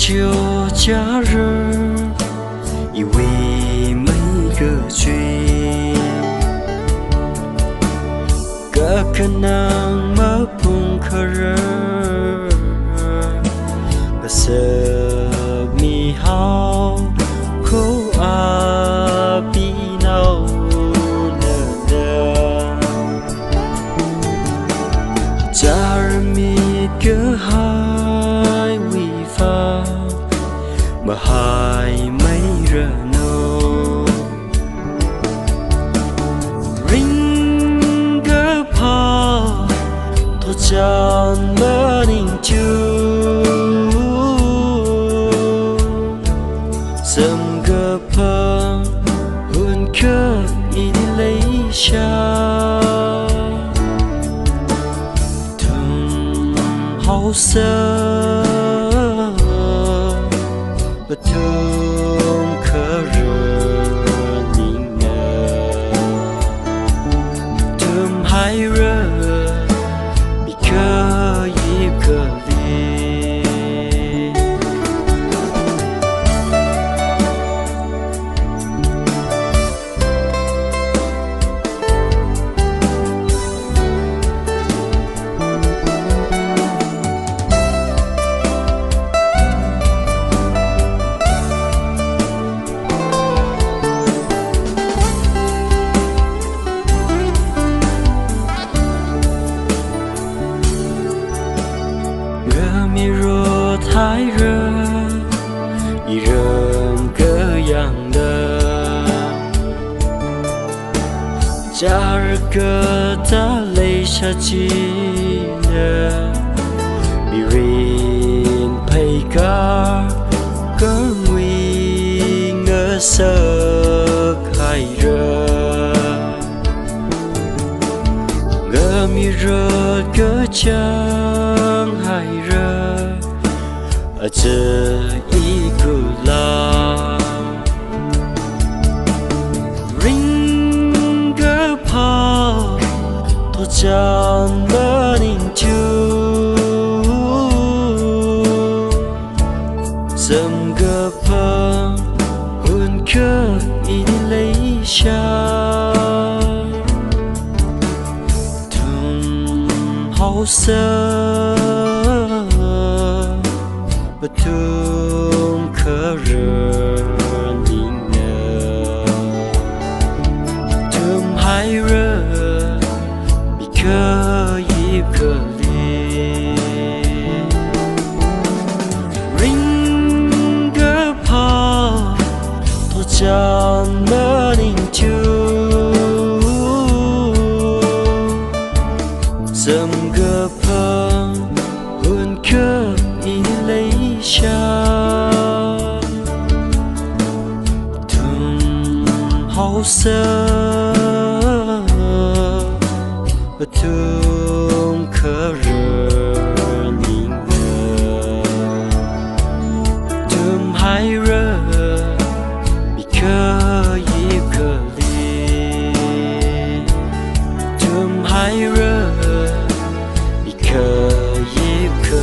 chiều cha rơ以为每个chuyện cả khả năng mơ bùng khờ rơ và sợ mi hao khô à bi nào nơ nơ cha mi cơ hai vi pha mà hai mấy rơ nô ring cơ pa thô chan mơ ninh chu sầm cơ pa hôn cơ in lấy cha thầm hậu sơ bất thương khờ rơ ninh ngờ thơm hai rơ bị cơ dịp cơ đi mi ro thái rơ y rơm cơ yang đơ cha rơ cơ ta lấy cha chi nơ mi rin pay ca cơ nguy ngơ sơ khai rơ ngơ mi rơ cơ chẳng hai rơ ở chờ ý cứ la ring cơ pa thô chan mơ ninh chu sầm cơ pa hôn cơ in lấy cha thầm hậu sơ bất thương khờ rơ ninh ngờ thơm hai rơ bị cơ dịp cơ đi ring cơ pa thô chan mơ ninh chu sầm cơ pa hôn cơ in lấy cha thầm hậu sơ bất thương khờ rơ ninh ngờ thơm hai rơ bị cơ dịp cơ đi thơm hai rơ bị cơ dịp cơ